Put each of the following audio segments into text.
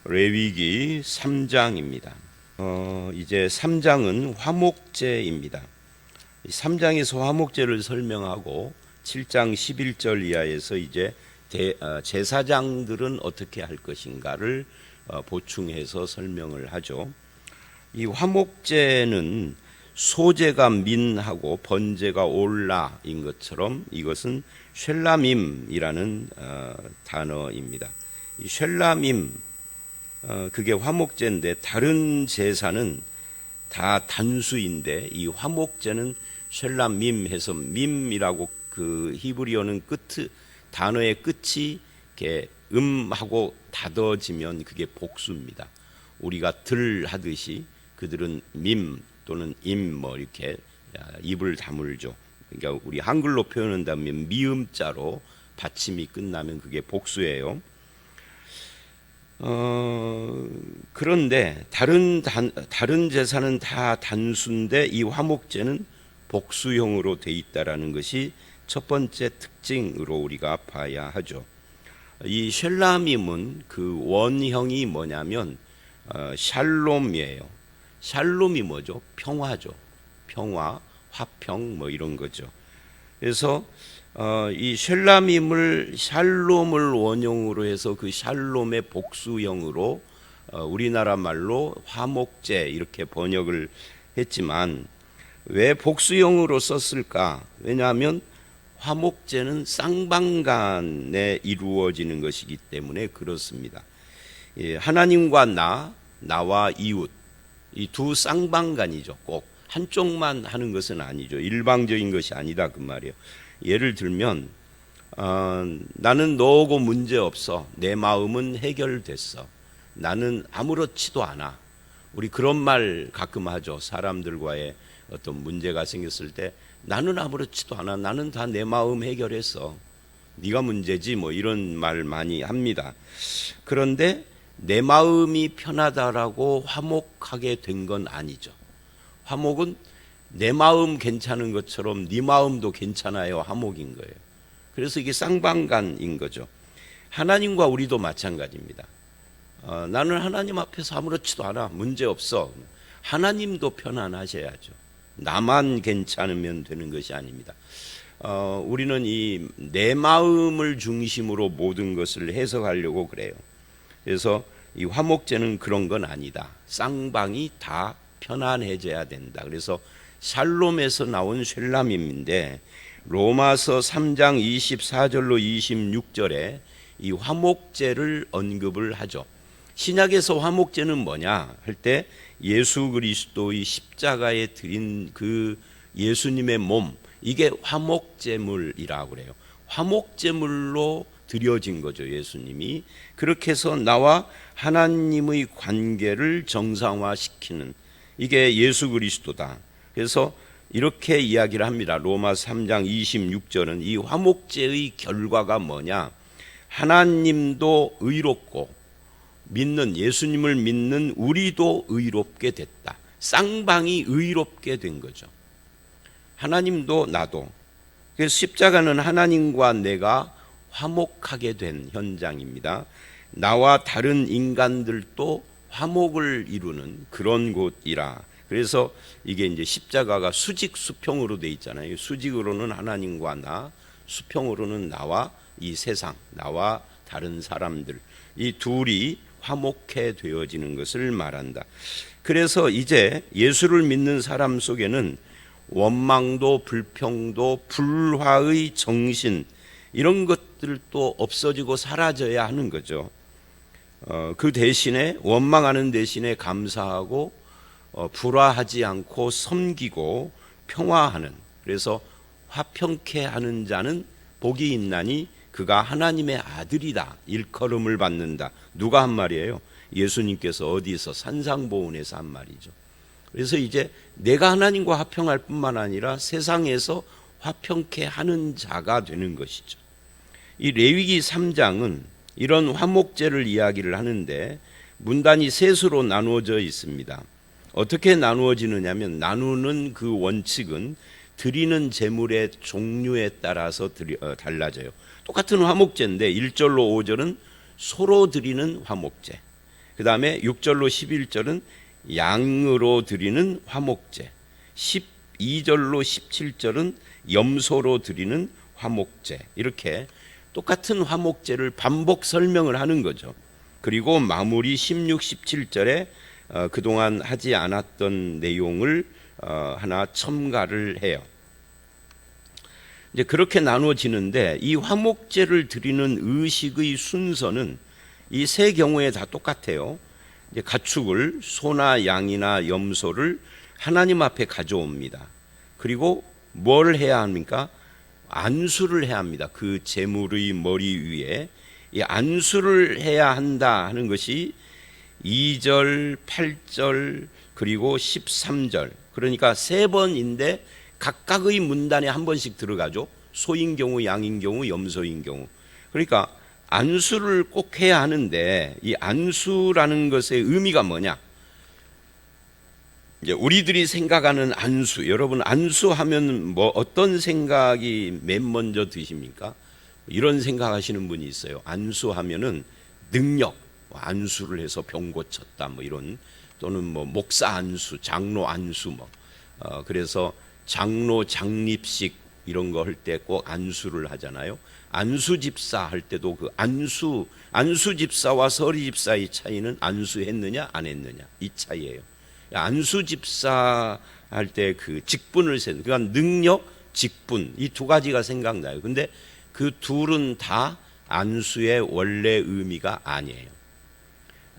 레위기 3장입니다. 이제 3장은 화목제입니다. 3장에서 화목제를 설명하고 7장 11절 이하에서 이제 제사장들은 어떻게 할 것인가를 보충해서 설명을 하죠. 이 화목제는 소제가 민하고 번제가 올라인 것처럼 이것은 쉘라밈이라는 단어입니다. 이 쉘라밈 그게 화목제인데 다른 제사는 다 단수인데 이 화목제는 쉘라밈 해서 밈이라고 그 히브리어는 단어의 끝이 이렇게 하고 닫아지면 그게 복수입니다. 우리가 들 하듯이 그들은 밈 또는 임 뭐 이렇게 입을 다물죠. 그러니까 우리 한글로 표현한다면 미음자로 받침이 끝나면 그게 복수예요. 그런데 다른 제사는 다 단수인데 이 화목제는 복수형으로 돼 있다라는 것이 첫 번째 특징으로 우리가 봐야 하죠. 이 쉘라밈은 그 원형이 뭐냐면 샬롬이에요. 샬롬이 뭐죠? 평화죠. 평화, 화평 뭐 이런 거죠. 그래서 이 쉘라밈을 샬롬을 원형으로 해서 그 샬롬의 복수형으로 우리나라 말로 화목제 이렇게 번역을 했지만 왜 복수형으로 썼을까? 왜냐하면 화목제는 쌍방간에 이루어지는 것이기 때문에 그렇습니다. 하나님과 나와 이웃 이 두 쌍방간이죠. 꼭 한쪽만 하는 것은 아니죠. 일방적인 것이 아니다 그 말이에요. 예를 들면 나는 너하고 문제 없어. 내 마음은 해결됐어. 나는 아무렇지도 않아. 우리 그런 말 가끔 하죠. 사람들과의 어떤 문제가 생겼을 때 나는 아무렇지도 않아. 나는 다 내 마음 해결했어. 네가 문제지 뭐 이런 말 많이 합니다. 그런데 내 마음이 편하다라고 화목하게 된 건 아니죠. 화목은 내 마음 괜찮은 것처럼 네 마음도 괜찮아요. 화목인 거예요. 그래서 이게 쌍방간인 거죠. 하나님과 우리도 마찬가지입니다. 나는 하나님 앞에서 아무렇지도 않아. 문제 없어. 하나님도 편안하셔야죠. 나만 괜찮으면 되는 것이 아닙니다. 우리는 이 내 마음을 중심으로 모든 것을 해석하려고 그래요. 그래서 이 화목제는 그런 건 아니다. 쌍방이 다 편안해져야 된다. 그래서 샬롬에서 나온 쉘라밈인데 로마서 3장 24절로 26절에 이 화목제를 언급을 하죠. 신약에서 화목제는 뭐냐 할 때 예수 그리스도의 십자가에 드린 그 예수님의 몸 이게 화목제물이라고 그래요. 화목제물로 드려진 거죠. 예수님이 그렇게 해서 나와 하나님의 관계를 정상화시키는 이게 예수 그리스도다. 그래서 이렇게 이야기를 합니다. 로마 3장 26절은 이 화목제의 결과가 뭐냐? 하나님도 의롭고 믿는 예수님을 믿는 우리도 의롭게 됐다. 쌍방이 의롭게 된 거죠. 하나님도 나도. 그래서 십자가는 하나님과 내가 화목하게 된 현장입니다. 나와 다른 인간들도 화목을 이루는 그런 곳이라. 그래서 이게 이제 십자가가 수직 수평으로 돼 있잖아요. 수직으로는 하나님과 나, 수평으로는 나와 이 세상, 나와 다른 사람들 이 둘이 화목해 되어지는 것을 말한다. 그래서 이제 예수를 믿는 사람 속에는 원망도 불평도 불화의 정신 이런 것들도 없어지고 사라져야 하는 거죠. 그 대신에 원망하는 대신에 감사하고 불화하지 않고 섬기고 평화하는 그래서 화평케 하는 자는 복이 있나니 그가 하나님의 아들이다. 일컬음을 받는다. 누가 한 말이에요? 예수님께서 어디서 산상보훈에서 한 말이죠. 그래서 이제 내가 하나님과 화평할 뿐만 아니라 세상에서 화평케 하는 자가 되는 것이죠. 이 레위기 3장은 이런 화목제를 이야기를 하는데 문단이 셋으로 나누어져 있습니다. 어떻게 나누어지느냐면 나누는 그 원칙은 드리는 제물의 종류에 따라서 달라져요. 똑같은 화목제인데 1절로 5절은 소로 드리는 화목제, 그 다음에 6절로 11절은 양으로 드리는 화목제, 12절로 17절은 염소로 드리는 화목제, 이렇게 똑같은 화목제를 반복 설명을 하는 거죠. 그리고 마무리 16, 17절에 그동안 하지 않았던 내용을 하나 첨가를 해요. 이제 그렇게 나눠지는데, 이 화목제를 드리는 의식의 순서는 이 세 경우에 다 똑같아요. 이제 가축을, 소나 양이나 염소를 하나님 앞에 가져옵니다. 그리고 뭘 해야 합니까? 안수를 해야 합니다. 그 제물의 머리 위에 이 안수를 해야 한다 하는 것이 2절, 8절, 그리고 13절, 그러니까 세 번인데 각각의 문단에 한 번씩 들어가죠. 소인 경우, 양인 경우, 염소인 경우. 그러니까 안수를 꼭 해야 하는데, 이 안수라는 것의 의미가 뭐냐? 이제 우리들이 생각하는 안수, 여러분 안수하면 뭐 어떤 생각이 맨 먼저 드십니까? 이런 생각하시는 분이 있어요. 안수하면은 능력, 안수를 해서 병 고쳤다, 뭐 이런, 또는 뭐 목사 안수, 장로 안수, 뭐 그래서 장로 장립식 이런 거 할 때 꼭 안수를 하잖아요. 안수 집사 할 때도 그 안수 집사와 서리 집사의 차이는 안수했느냐 안 했느냐 이 차이예요. 안수 집사 할 때 그 직분을 세는, 그러니까 능력, 직분, 이 두 가지가 생각나요. 근데 그 둘은 다 안수의 원래 의미가 아니에요.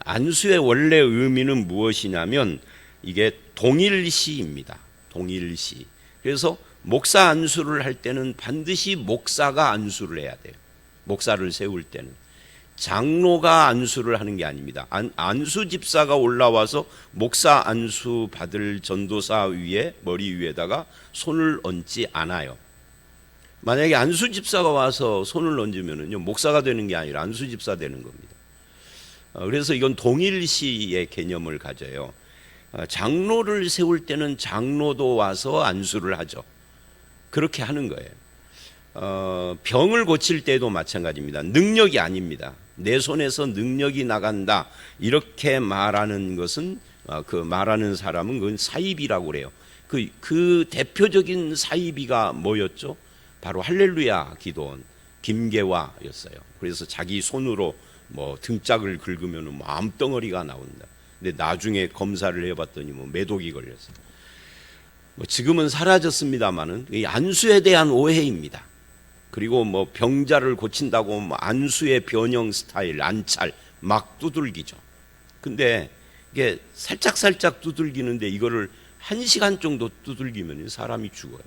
안수의 원래 의미는 무엇이냐면 이게 동일시입니다. 동일시. 그래서 목사 안수를 할 때는 반드시 목사가 안수를 해야 돼요. 목사를 세울 때는. 장로가 안수를 하는 게 아닙니다. 안수 집사가 올라와서 목사 안수 받을 전도사 위에, 머리 위에다가 손을 얹지 않아요. 만약에 안수 집사가 와서 손을 얹으면은요, 목사가 되는 게 아니라 안수 집사 되는 겁니다. 그래서 이건 동일시의 개념을 가져요. 장로를 세울 때는 장로도 와서 안수를 하죠. 그렇게 하는 거예요. 병을 고칠 때도 마찬가지입니다. 능력이 아닙니다. 내 손에서 능력이 나간다 이렇게 말하는 것은, 그 말하는 사람은 그건 사이비라고 그래요. 그 대표적인 사이비가 뭐였죠? 바로 할렐루야 기도원 김계화였어요. 그래서 자기 손으로 뭐 등짝을 긁으면 뭐 암덩어리가 나온다. 근데 나중에 검사를 해봤더니 뭐 매독이 걸렸어요. 뭐 지금은 사라졌습니다만은 이 안수에 대한 오해입니다. 그리고 뭐 병자를 고친다고 뭐 안수의 변형 스타일, 안찰 막 두들기죠. 근데 이게 살짝 두들기는데 이거를 1시간 정도 두들기면 사람이 죽어요.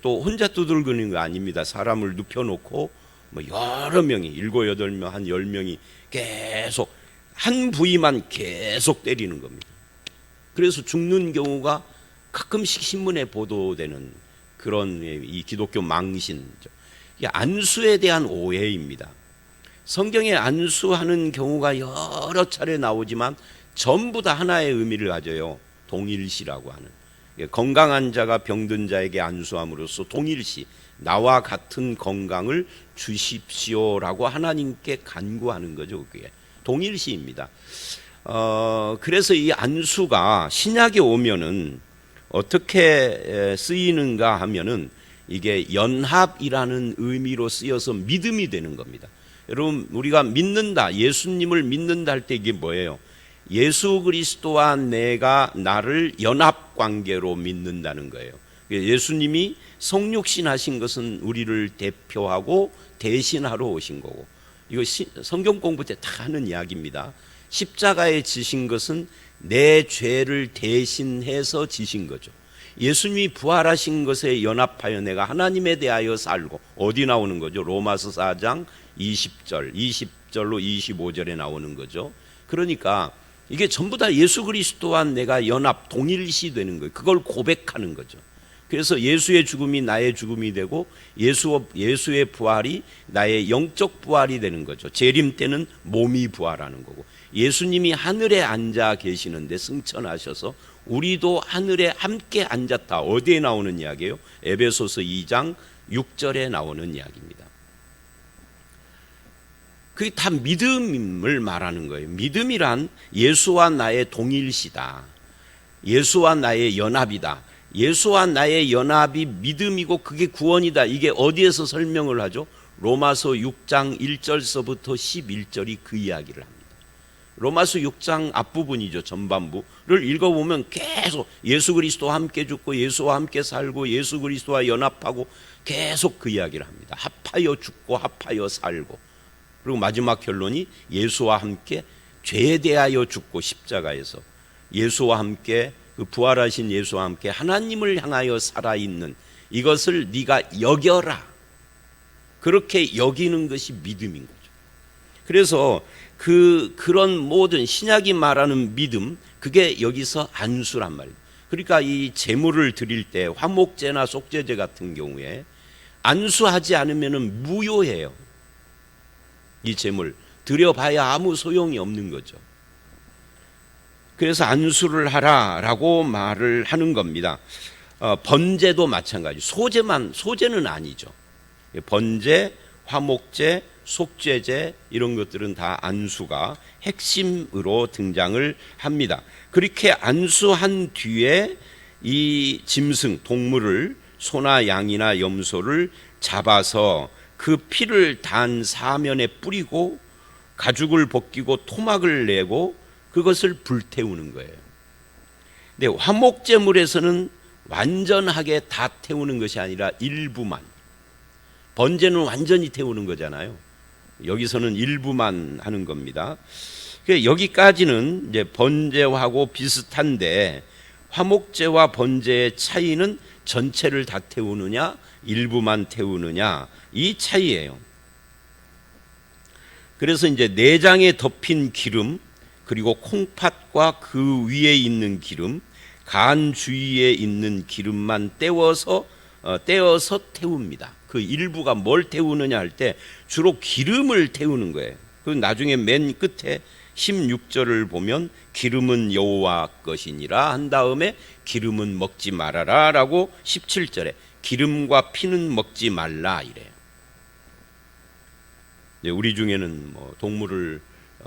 또 혼자 두들기는 거 아닙니다. 사람을 눕혀놓고 뭐 여러 명이, 7, 8명, 한 10명이 계속 한 부위만 계속 때리는 겁니다. 그래서 죽는 경우가 가끔씩 신문에 보도되는 그런 이 기독교 망신이죠. 이게 안수에 대한 오해입니다. 성경에 안수하는 경우가 여러 차례 나오지만 전부 다 하나의 의미를 가져요. 동일시라고 하는. 건강한 자가 병든 자에게 안수함으로써 동일시, 나와 같은 건강을 주십시오라고 하나님께 간구하는 거죠. 그게 동일시입니다. 그래서 이 안수가 신약에 오면은 어떻게 쓰이는가 하면은 이게 연합이라는 의미로 쓰여서 믿음이 되는 겁니다. 여러분, 우리가 믿는다, 예수님을 믿는다 할 때 이게 뭐예요? 예수 그리스도와 내가 나를 연합관계로 믿는다는 거예요. 예수님이 성육신 하신 것은 우리를 대표하고 대신하러 오신 거고, 이거 성경 공부 때 다 하는 이야기입니다. 십자가에 지신 것은 내 죄를 대신해서 지신 거죠. 예수님이 부활하신 것에 연합하여 내가 하나님에 대하여 살고, 어디 나오는 거죠? 로마서 4장 20절로 25절에 나오는 거죠. 그러니까 이게 전부 다 예수 그리스도와 내가 연합, 동일시 되는 거예요. 그걸 고백하는 거죠. 그래서 예수의 죽음이 나의 죽음이 되고 예수의 부활이 나의 영적 부활이 되는 거죠. 재림 때는 몸이 부활하는 거고, 예수님이 하늘에 앉아 계시는데 승천하셔서 우리도 하늘에 함께 앉았다. 어디에 나오는 이야기예요? 에베소서 2장 6절에 나오는 이야기입니다. 그게 다 믿음을 말하는 거예요. 믿음이란 예수와 나의 동일시다. 예수와 나의 연합이다. 예수와 나의 연합이 믿음이고 그게 구원이다. 이게 어디에서 설명을 하죠? 로마서 6장 1절서부터 11절이 그 이야기를 합니다. 로마서 6장 앞부분이죠. 전반부를 읽어보면 계속 예수 그리스도와 함께 죽고 예수와 함께 살고 예수 그리스도와 연합하고 계속 그 이야기를 합니다. 합하여 죽고 합하여 살고, 그리고 마지막 결론이 예수와 함께 죄에 대하여 죽고 십자가에서 예수와 함께 그 부활하신 예수와 함께 하나님을 향하여 살아있는 이것을 네가 여겨라. 그렇게 여기는 것이 믿음인 거죠. 그래서 그런 모든 신약이 말하는 믿음, 그게 여기서 안수란 말이에요. 그러니까 이 제물을 드릴 때 화목제나 속죄제 같은 경우에 안수하지 않으면 무효해요. 이 제물 드려봐야 아무 소용이 없는 거죠. 그래서 안수를 하라라고 말을 하는 겁니다. 번제도 마찬가지. 소제는 아니죠. 번제, 화목제, 속죄제 이런 것들은 다 안수가 핵심으로 등장을 합니다. 그렇게 안수한 뒤에 이 짐승, 동물을 소나 양이나 염소를 잡아서 그 피를 단 사면에 뿌리고 가죽을 벗기고 토막을 내고 그것을 불태우는 거예요. 근데 화목제물에서는 완전하게 다 태우는 것이 아니라 일부만. 번제는 완전히 태우는 거잖아요. 여기서는 일부만 하는 겁니다. 여기까지는 이제 번제하고 비슷한데 화목제와 번제의 차이는 전체를 다 태우느냐 일부만 태우느냐 이 차이예요. 그래서 이제 내장에 덮인 기름, 그리고 콩팥과 그 위에 있는 기름, 간 주위에 있는 기름만 떼어서 태웁니다. 그 일부가 뭘 태우느냐 할 때 주로 기름을 태우는 거예요. 그 나중에 맨 끝에 16절을 보면 기름은 여호와 것이니라 한 다음에 기름은 먹지 말아라 라고 17절에 기름과 피는 먹지 말라 이래요. 우리 중에는 뭐 동물을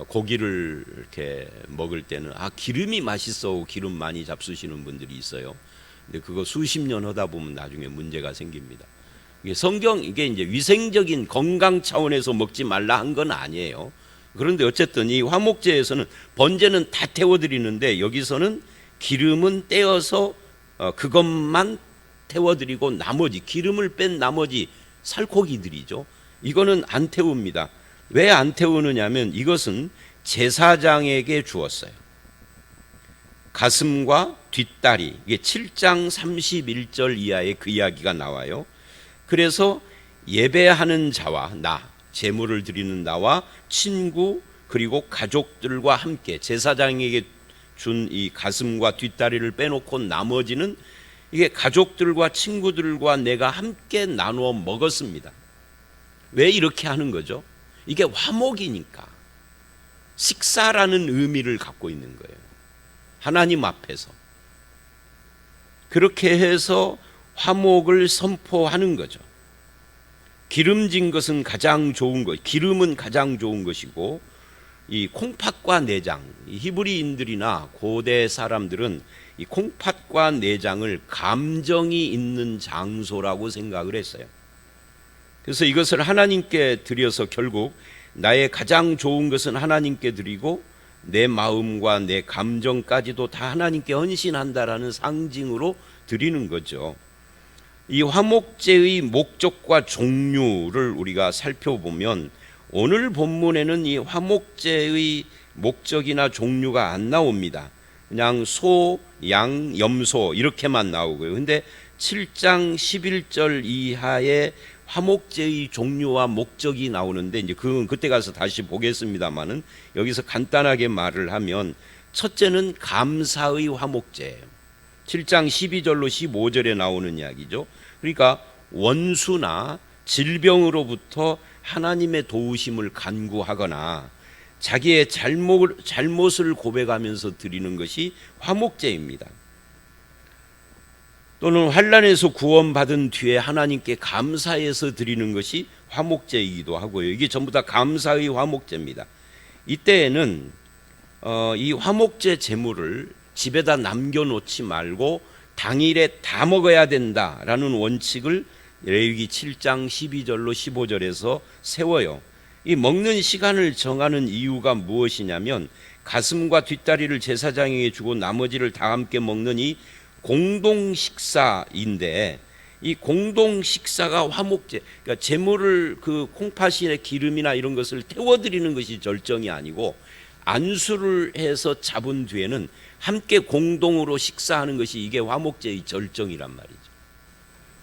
고기를 이렇게 먹을 때는 기름이 맛있어 기름 많이 잡수시는 분들이 있어요. 근데 그거 수십 년 하다 보면 나중에 문제가 생깁니다. 이게 이제 위생적인 건강 차원에서 먹지 말라 한 건 아니에요. 그런데 어쨌든 이 화목제에서는 번제는 다 태워드리는데 여기서는 기름은 떼어서 그것만 태워드리고 나머지 기름을 뺀 나머지 살코기들이죠. 이거는 안 태웁니다. 왜 안 태우느냐면 이것은 제사장에게 주었어요. 가슴과 뒷다리, 이게 7장 31절 이하에 그 이야기가 나와요. 그래서 예배하는 자와 나, 제물을 드리는 나와 친구 그리고 가족들과 함께 제사장에게 준 이 가슴과 뒷다리를 빼놓고 나머지는 이게 가족들과 친구들과 내가 함께 나누어 먹었습니다. 왜 이렇게 하는 거죠? 이게 화목이니까 식사라는 의미를 갖고 있는 거예요. 하나님 앞에서 그렇게 해서 화목을 선포하는 거죠. 기름진 것은 가장 좋은 것, 기름은 가장 좋은 것이고 이 콩팥과 내장, 이 히브리인들이나 고대 사람들은 이 콩팥과 내장을 감정이 있는 장소라고 생각을 했어요. 그래서 이것을 하나님께 드려서 결국 나의 가장 좋은 것은 하나님께 드리고 내 마음과 내 감정까지도 다 하나님께 헌신한다라는 상징으로 드리는 거죠. 이 화목제의 목적과 종류를 우리가 살펴보면 오늘 본문에는 이 화목제의 목적이나 종류가 안 나옵니다. 그냥 소, 양, 염소 이렇게만 나오고요. 근데 7장 11절 이하에 화목제의 종류와 목적이 나오는데 이제 그건 그때 가서 다시 보겠습니다만은 여기서 간단하게 말을 하면 첫째는 감사의 화목제예요. 7장 12절로 15절에 나오는 이야기죠. 그러니까 원수나 질병으로부터 하나님의 도우심을 간구하거나 자기의 잘못을 고백하면서 드리는 것이 화목제입니다. 또 또는 환난에서 구원받은 뒤에 하나님께 감사해서 드리는 것이 화목제이기도 하고요. 이게 전부 다 감사의 화목제입니다. 이때에는 이 화목제 제물을 집에다 남겨놓지 말고 당일에 다 먹어야 된다라는 원칙을 레위기 7장 12절로 15절에서 세워요. 이 먹는 시간을 정하는 이유가 무엇이냐면 가슴과 뒷다리를 제사장에게 주고 나머지를 다 함께 먹는 이 공동 식사인데, 이 공동 식사가 화목제, 그러니까 제물을 그 콩팥이나 기름이나 이런 것을 태워드리는 것이 절정이 아니고 안수를 해서 잡은 뒤에는 함께 공동으로 식사하는 것이 이게 화목제의 절정이란 말이죠.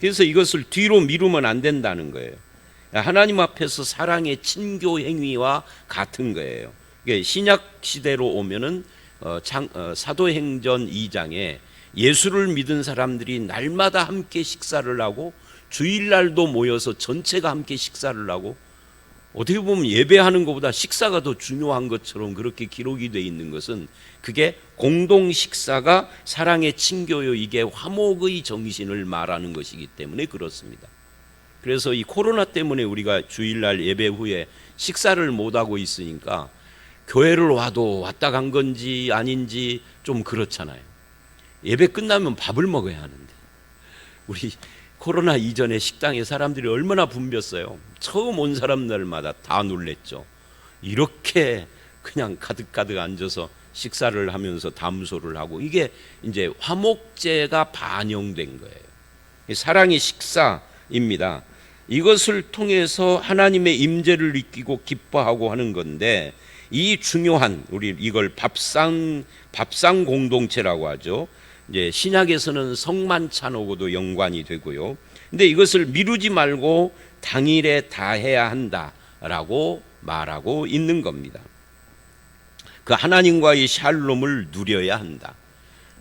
그래서 이것을 뒤로 미루면 안 된다는 거예요. 하나님 앞에서 사랑의 친교 행위와 같은 거예요. 신약 시대로 오면은 사도행전 2장에 예수를 믿은 사람들이 날마다 함께 식사를 하고 주일날도 모여서 전체가 함께 식사를 하고, 어떻게 보면 예배하는 것보다 식사가 더 중요한 것처럼 그렇게 기록이 되어 있는 것은 그게 공동 식사가 사랑의 친교요, 이게 화목의 정신을 말하는 것이기 때문에 그렇습니다. 그래서 이 코로나 때문에 우리가 주일날 예배 후에 식사를 못하고 있으니까 교회를 와도 왔다 간 건지 아닌지 좀 그렇잖아요. 예배 끝나면 밥을 먹어야 하는데, 우리 코로나 이전에 식당에 사람들이 얼마나 붐볐어요. 처음 온 사람들마다 다 놀랬죠. 이렇게 그냥 가득가득 앉아서 식사를 하면서 담소를 하고, 이게 이제 화목제가 반영된 거예요. 사랑의 식사입니다. 이것을 통해서 하나님의 임재를 느끼고 기뻐하고 하는 건데, 이 중요한, 우리 이걸 밥상 공동체라고 하죠. 이제 신약에서는 성만찬하고도 연관이 되고요. 근데 이것을 미루지 말고 당일에 다 해야 한다라고 말하고 있는 겁니다. 그 하나님과의 샬롬을 누려야 한다.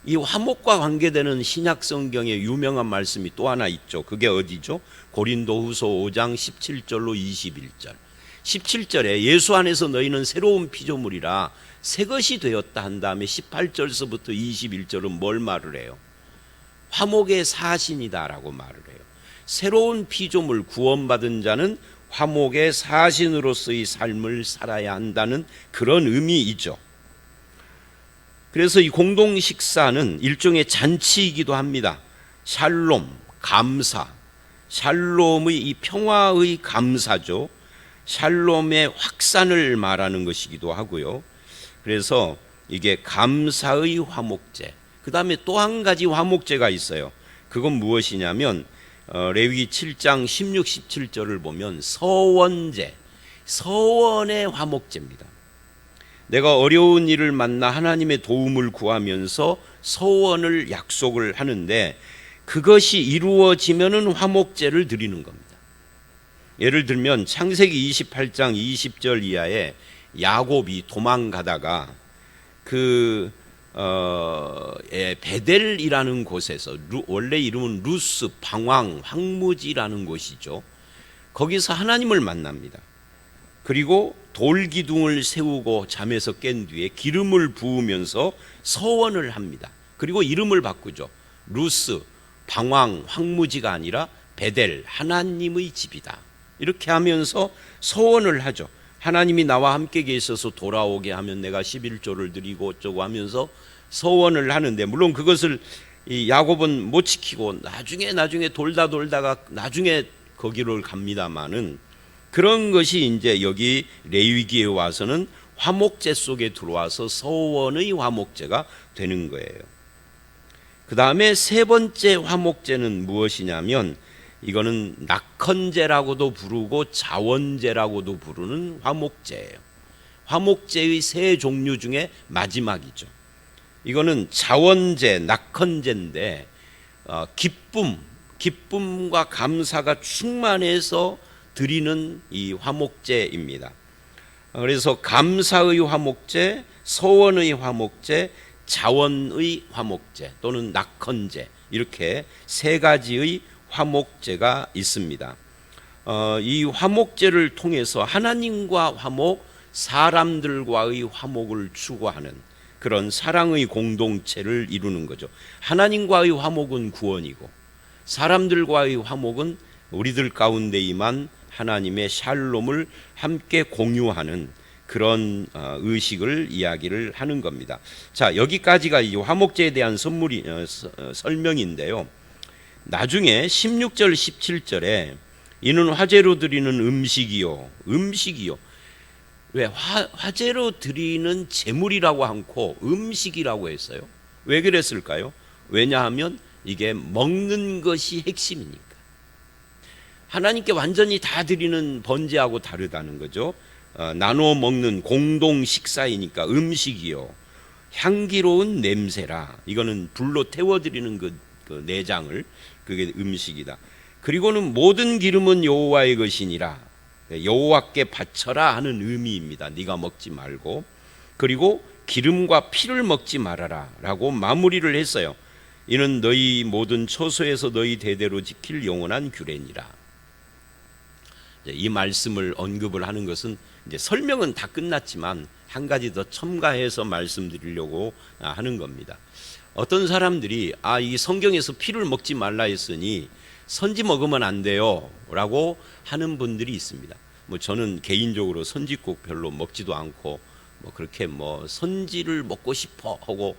이 화목과 관계되는 신약 성경의 유명한 말씀이 또 하나 있죠. 그게 어디죠? 고린도후서 5장 17절로 21절. 17절에 예수 안에서 너희는 새로운 피조물이라 새 것이 되었다 한 다음에 18절서부터 21절은 뭘 말을 해요? 화목의 사신이다라고 말을 해요. 새로운 피조물, 구원받은 자는 화목의 사신으로서의 삶을 살아야 한다는 그런 의미이죠. 그래서 이 공동 식사는 일종의 잔치이기도 합니다. 샬롬, 감사, 샬롬의 이 평화의 감사죠. 샬롬의 확산을 말하는 것이기도 하고요. 그래서 이게 감사의 화목제. 그 다음에 또 한 가지 화목제가 있어요. 그건 무엇이냐면 레위기 7장 16, 17절을 보면 서원제, 서원의 화목제입니다. 내가 어려운 일을 만나 하나님의 도움을 구하면서 서원을 약속을 하는데, 그것이 이루어지면은 화목제를 드리는 겁니다. 예를 들면 창세기 28장 20절 이하에 야곱이 도망가다가 베델이라는 곳에서, 원래 이름은 루스, 방황, 황무지라는 곳이죠. 거기서 하나님을 만납니다. 그리고 돌기둥을 세우고 잠에서 깬 뒤에 기름을 부으면서 서원을 합니다. 그리고 이름을 바꾸죠. 루스, 방황, 황무지가 아니라 베델, 하나님의 집이다. 이렇게 하면서 서원을 하죠. 하나님이 나와 함께 계셔서 돌아오게 하면 내가 11조를 드리고 어쩌고 하면서 서원을 하는데, 물론 그것을 이 야곱은 못 지키고 나중에 돌다가 나중에 거기를 갑니다마는, 그런 것이 이제 여기 레위기에 와서는 화목제 속에 들어와서 서원의 화목제가 되는 거예요. 그 다음에 세 번째 화목제는 무엇이냐면, 이거는 낙헌제라고도 부르고 자원제라고도 부르는 화목제예요. 화목제의 세 종류 중에 마지막이죠. 이거는 자원제, 낙헌제인데 기쁨과 감사가 충만해서 드리는 이 화목제입니다. 그래서 감사의 화목제, 서원의 화목제, 자원의 화목제 또는 낙헌제, 이렇게 세 가지의 화목제가 있습니다. 이 화목제를 통해서 하나님과 화목, 사람들과의 화목을 추구하는 그런 사랑의 공동체를 이루는 거죠. 하나님과의 화목은 구원이고 사람들과의 화목은 우리들 가운데 임한 하나님의 샬롬을 함께 공유하는 그런 의식을 이야기를 하는 겁니다. 자, 여기까지가 이 화목제에 대한 설명인데요. 나중에 16절 17절에 이는 화제로 드리는 음식이요. 왜 화제로 드리는 제물이라고 않고 음식이라고 했어요? 왜 그랬을까요? 왜냐하면 이게 먹는 것이 핵심이니까. 하나님께 완전히 다 드리는 번제하고 다르다는 거죠. 나눠 먹는 공동 식사이니까 음식이요. 향기로운 냄새라. 이거는 불로 태워드리는 그 내장을, 그게 음식이다. 그리고는 모든 기름은 여호와의 것이니라. 여호와께 바쳐라 하는 의미입니다. 네가 먹지 말고. 그리고 기름과 피를 먹지 말아라 라고 마무리를 했어요. 이는 너희 모든 처소에서 너희 대대로 지킬 영원한 규례니라. 이 말씀을 언급을 하는 것은 이제 설명은 다 끝났지만 한 가지 더 첨가해서 말씀드리려고 하는 겁니다. 어떤 사람들이 이 성경에서 피를 먹지 말라 했으니 선지 먹으면 안 돼요 라고 하는 분들이 있습니다. 저는 개인적으로 선지국 별로 먹지도 않고 그렇게 선지를 먹고 싶어 하고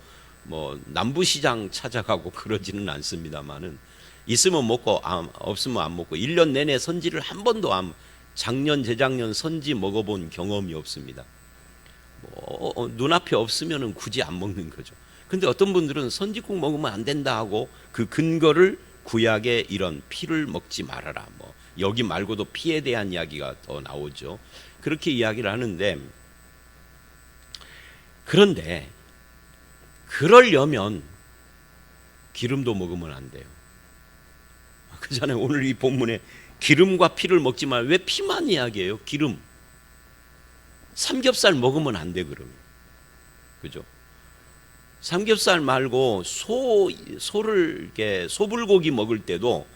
남부시장 찾아가고 그러지는 않습니다만은 있으면 먹고 없으면 안 먹고 1년 내내 선지를 한 번도 작년 재작년 선지 먹어본 경험이 없습니다. 눈앞에 없으면 굳이 안 먹는 거죠. 근데 어떤 분들은 선지국 먹으면 안 된다 하고 그 근거를 구약의 이런 피를 먹지 말아라 여기 말고도 피에 대한 이야기가 더 나오죠. 그렇게 이야기를 하는데, 그런데 그러려면 기름도 먹으면 안 돼요. 그잖아요. 오늘 이 본문에 기름과 피를 먹지 말. 왜 피만 이야기해요? 기름. 삼겹살 먹으면 안 돼 그러면. 그죠? 삼겹살 말고 소를 이렇게 소불고기 먹을 때도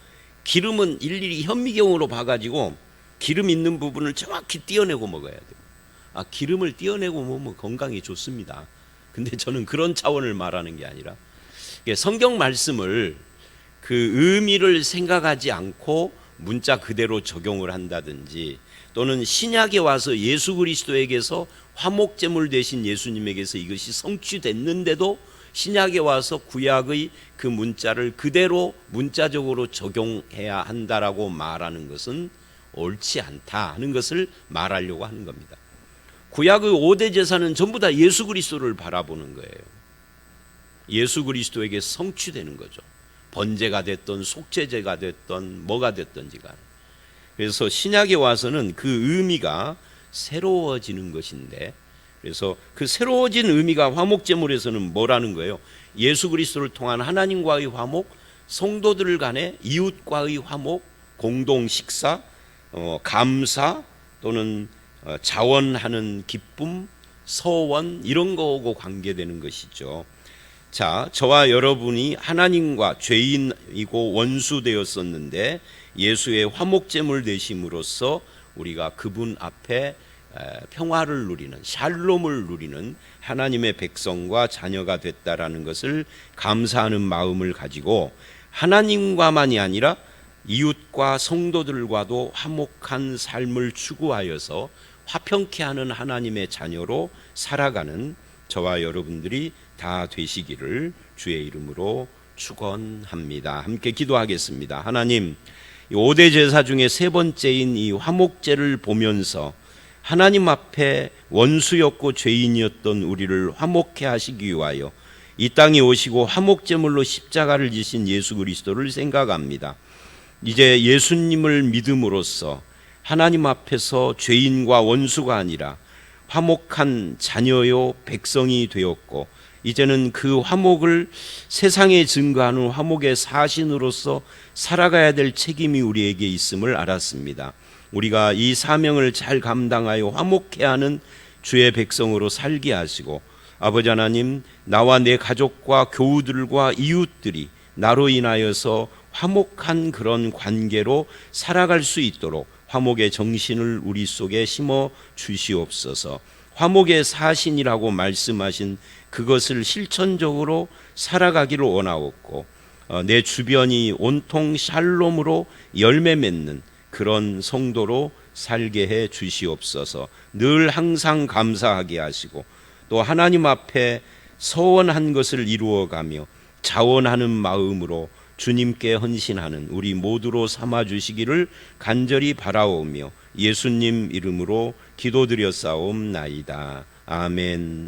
기름은 일일이 현미경으로 봐가지고 기름 있는 부분을 정확히 떼어내고 먹어야 돼요. 기름을 떼어내고 먹으면 건강에 좋습니다. 근데 저는 그런 차원을 말하는 게 아니라 성경 말씀을 그 의미를 생각하지 않고 문자 그대로 적용을 한다든지, 또는 신약에 와서 예수 그리스도에게서 화목제물 되신 예수님에게서 이것이 성취됐는데도 신약에 와서 구약의 그 문자를 그대로 문자적으로 적용해야 한다라고 말하는 것은 옳지 않다 하는 것을 말하려고 하는 겁니다. 구약의 5대 제사는 전부 다 예수 그리스도를 바라보는 거예요. 예수 그리스도에게 성취되는 거죠. 번제가 됐던 속죄제가 됐던 뭐가 됐던지 간에. 그래서 신약에 와서는 그 의미가 새로워지는 것인데, 그래서 그 새로워진 의미가 화목제물에서는 뭐라는 거예요? 예수 그리스도를 통한 하나님과의 화목, 성도들 간의 이웃과의 화목, 공동 식사, 감사, 또는 자원하는 기쁨, 서원, 이런 거하고 관계되는 것이죠. 자, 저와 여러분이 하나님과 죄인이고 원수 되었었는데 예수의 화목제물 되심으로써 우리가 그분 앞에 평화를 누리는, 샬롬을 누리는 하나님의 백성과 자녀가 됐다라는 것을 감사하는 마음을 가지고 하나님과만이 아니라 이웃과 성도들과도 화목한 삶을 추구하여서 화평케 하는 하나님의 자녀로 살아가는 저와 여러분들이 다 되시기를 주의 이름으로 축원합니다. 함께 기도하겠습니다. 하나님, 5대 제사 중에 세 번째인 이 화목제를 보면서 하나님 앞에 원수였고 죄인이었던 우리를 화목케 하시기 위하여 이 땅에 오시고 화목제물로 십자가를 지신 예수 그리스도를 생각합니다. 이제 예수님을 믿음으로써 하나님 앞에서 죄인과 원수가 아니라 화목한 자녀요 백성이 되었고, 이제는 그 화목을 세상에 증거하는 화목의 사신으로서 살아가야 될 책임이 우리에게 있음을 알았습니다. 우리가 이 사명을 잘 감당하여 화목케 하는 주의 백성으로 살게 하시고, 아버지 하나님, 나와 내 가족과 교우들과 이웃들이 나로 인하여서 화목한 그런 관계로 살아갈 수 있도록 화목의 정신을 우리 속에 심어 주시옵소서. 화목의 사신이라고 말씀하신 그것을 실천적으로 살아가기를 원하옵고 내 주변이 온통 샬롬으로 열매 맺는 그런 성도로 살게 해 주시옵소서. 늘 항상 감사하게 하시고 또 하나님 앞에 서원한 것을 이루어가며 자원하는 마음으로 주님께 헌신하는 우리 모두로 삼아 주시기를 간절히 바라오며 예수님 이름으로 기도드렸사옵나이다. 아멘.